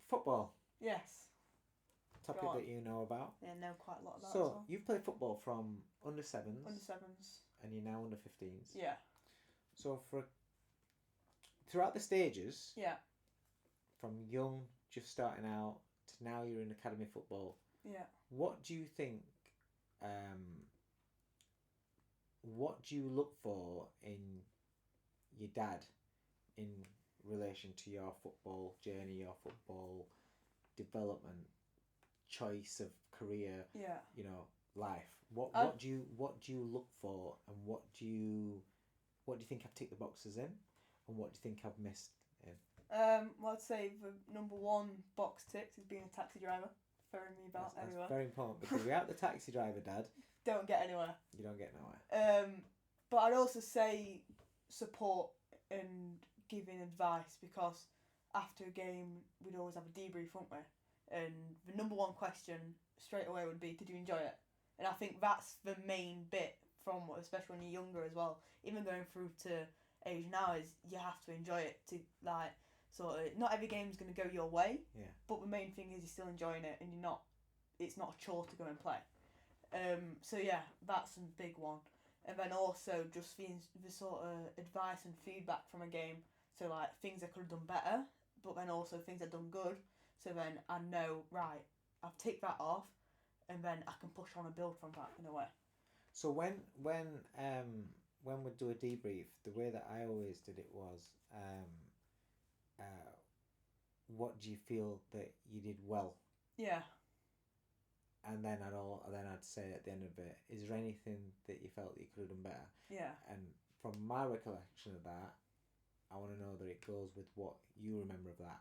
Football. Yes. Topic that you know about. Yeah, know quite a lot about. So as well. You've played football from under sevens. Under sevens. And you're now under 15s. Yeah. So throughout the stages. Yeah. From young, just starting out, to now you're in academy football. Yeah. What do you think? What do you look for in your dad in relation to your football journey, your football development, choice of career? Yeah. Life. What do you look for, and what do you think I've ticked the boxes in, and what do you think I've missed in? Well, I'd say the number one box ticked is being a taxi driver, ferrying me about everywhere. That's very important, because without the taxi driver, Dad, don't get anywhere. You don't get nowhere. But I'd also say support and giving advice, because after a game we'd always have a debrief, wouldn't we? And the number one question straight away would be, did you enjoy it? And I think that's the main bit from, especially when you're younger as well, even going through to age now, is you have to enjoy it to, like, sort of, not every game's going to go your way. Yeah. But the main thing is you're still enjoying it, and it's not a chore to go and play. So yeah, that's a big one. And then also just the sort of advice and feedback from a game. So like things I could have done better, but then also things I've done good. So then I know, right, I've ticked that off, and then I can push on and build from that in a way. So when we do a debrief, the way that I always did it was, what do you feel that you did well? Yeah. And then I'd say at the end of it, is there anything that you felt that you could have done better? Yeah. And from my recollection of that, I want to know that it goes with what you remember of that.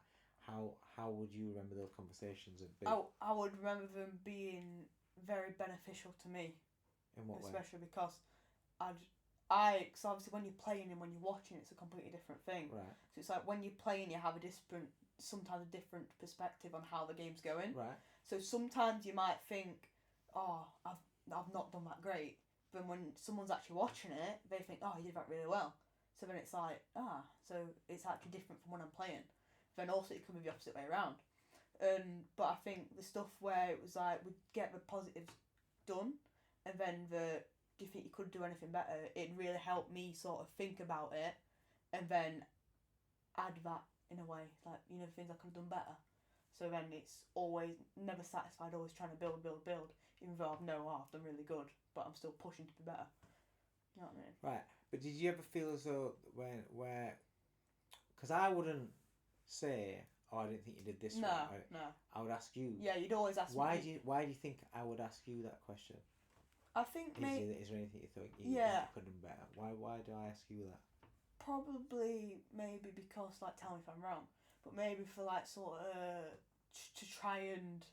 How would you remember those conversations? I would remember them being very beneficial to me. In what way? Especially because because obviously when you're playing and when you're watching, it's a completely different thing. Right. So it's like when you're playing, you have sometimes a different perspective on how the game's going. Right. So sometimes you might think, oh, I've not done that great. But when someone's actually watching it, they think, oh, you did that really well. So then it's like, so it's actually different from when I'm playing. Then also it can be the opposite way around. But I think the stuff where it was like, we'd get the positives done, and then do you think you could do anything better? It really helped me sort of think about it, and then add that in a way, like, things I could have done better. So then it's always never satisfied, always trying to build, even though I've done really good, but I'm still pushing to be better. You know what I mean? Right, but did you ever feel as though because I wouldn't say, oh, I didn't think you did this right. No. I would ask you. Yeah, you'd always ask me. Why do you think I would ask you that question? I think is there anything you thought you could have done better? Why do I ask you that? Probably maybe because, like, tell me if I'm wrong, but maybe for like sort of to try and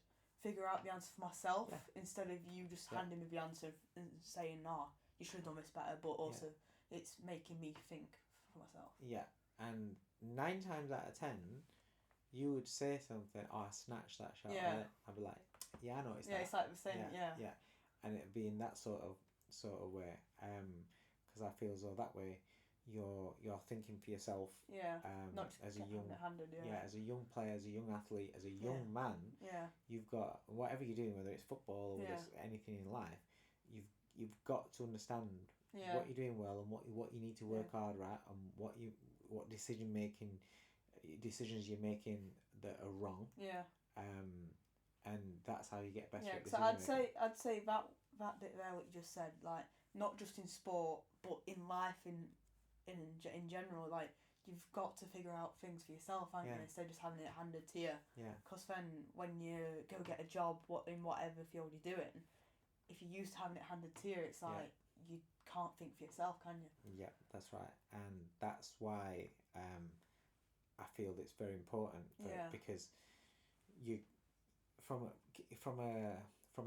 figure out the answer for myself instead of you just handing me the answer and saying, "Nah, you should have done this better." But also, it's making me think for myself. Yeah, and 9 times out of 10, you would say something. Oh, I snatched that shot. Yeah. I'd be like, yeah, I noticed that. Yeah, it's like the same. Yeah, and it'd be in that sort of way. Because I feel as though that way, you're thinking for yourself. Yeah. Not just as a young handed. Yeah, as a young player, as a young athlete, as a young man. Yeah. You've got whatever you're doing, whether it's football or whether it's anything in life. You've got to understand what you're doing well and what you need to work harder at, and what decisions you're making that are wrong. Yeah. And that's how you get better at decision making. So I'd say that bit there, what you just said, like, not just in sport but in life in general, like, you've got to figure out things for yourself, haven't you, instead of just having it handed to you. Yeah. Because then when you go get a job in whatever field you're doing, if you're used to having it handed to you, it's like you can't think for yourself, can you? Yeah, that's right, and that's why I feel that it's very important because you from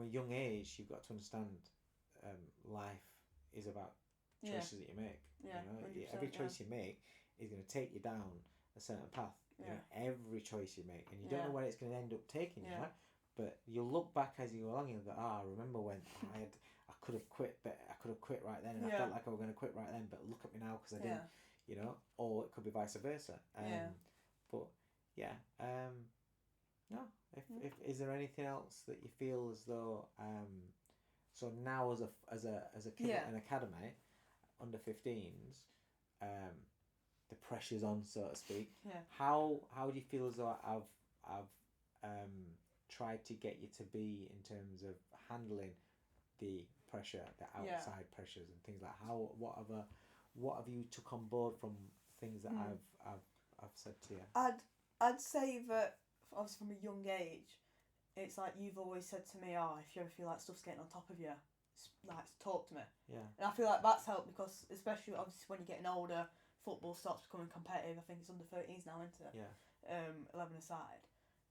a young age, you've got to understand life is about choices that you make. Yeah, every choice you make is going to take you down a certain path. Every choice you make, and you don't know where it's going to end up taking you. Right? But you'll look back as you go along and you'll go, I remember when I could have quit, but I could have quit right then, and I felt like I was going to quit right then, but look at me now because I didn't. Or it could be vice versa. But No. If is there anything else that you feel as though so now as a kid at an academy under 15s, the pressure's on, so to speak. Yeah. How do you feel as though I've tried to get you to be in terms of handling the pressure, the outside pressures and things like what have you took on board from things that I've said to you? I'd say that obviously from a young age, it's like you've always said to me, oh, if you ever feel like stuff's getting on top of you, like talk to me. Yeah. And I feel like that's helped because especially obviously when you're getting older, football starts becoming competitive. I think it's under 13s now, isn't it? Yeah. 11 aside,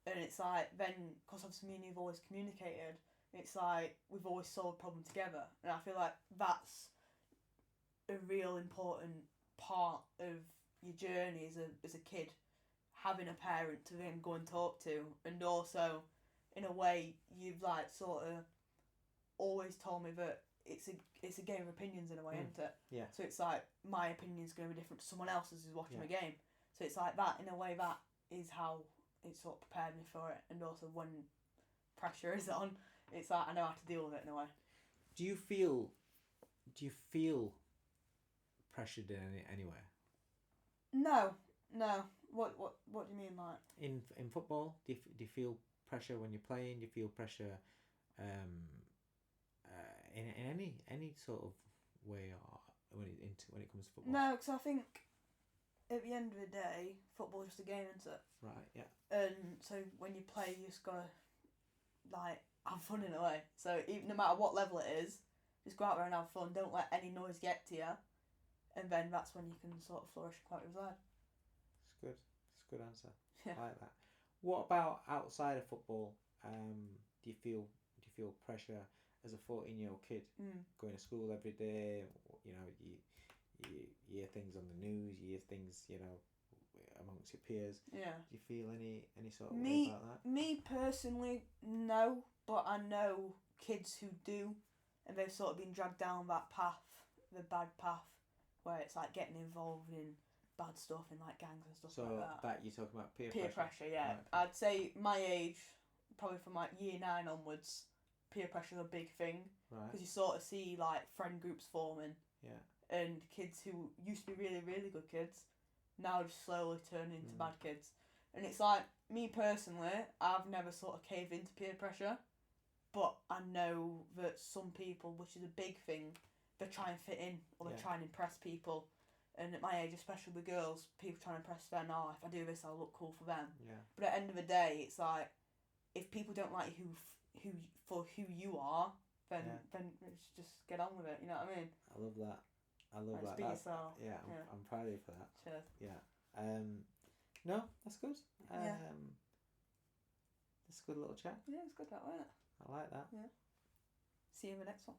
and it's like then because obviously me and you've always communicated. It's like we've always solved a problem together, and I feel like that's a real important part of your journey as a kid, having a parent to then go and talk to, and also in a way you've like sort of always told me that it's a game of opinions in a way, isn't it? Yeah. So it's like my opinion's going to be different to someone else's who's watching the game. So it's like that in a way. That is how it sort of prepared me for it, and also when pressure is on, it's like I know how to deal with it in a way. Do you feel pressured in any way? No. What do you mean, like in football? Do you feel pressure when you're playing? Do you feel pressure in any sort of way, or when it comes to football? No, because I think at the end of the day, football's just a game, isn't it? Right. Yeah. And so when you play, you just gotta like have fun in a way. So even no matter what level it is, just go out there and have fun. Don't let any noise get to you, and then that's when you can sort of flourish quite well. It's good. It's a good answer. Yeah. I like that. What about outside of football? Do you feel pressure as a 14-year-old kid going to school every day? You know, you hear things on the news. You hear things, you know, amongst your peers. Yeah. Do you feel any sort of way about that? Me personally, no. But I know kids who do, and they've sort of been dragged down that path, the bad path, where it's like getting involved in bad stuff in like gangs and stuff like that. So that you're talking about peer pressure, yeah. Right. I'd say my age, probably from like year 9 onwards, peer pressure is a big thing. Right. Because you sort of see like friend groups forming. Yeah. And kids who used to be really, really good kids, now just slowly turn into bad kids. And it's like, me personally, I've never sort of caved into peer pressure. But I know that some people, which is a big thing, they try and fit in or they try and impress people. And at my age, especially with girls, people try and impress them. Oh, if I do this, I'll look cool for them. Yeah. But at the end of the day, it's like, if people don't like who you are, then just get on with it. You know what I mean? I love that. Just be yourself. Yeah, I'm proud of you for that. Cheers. Yeah. No, that's good. That's a good little chat. Yeah, it's good that, wasn't it? I like that. Yeah. See you in the next one.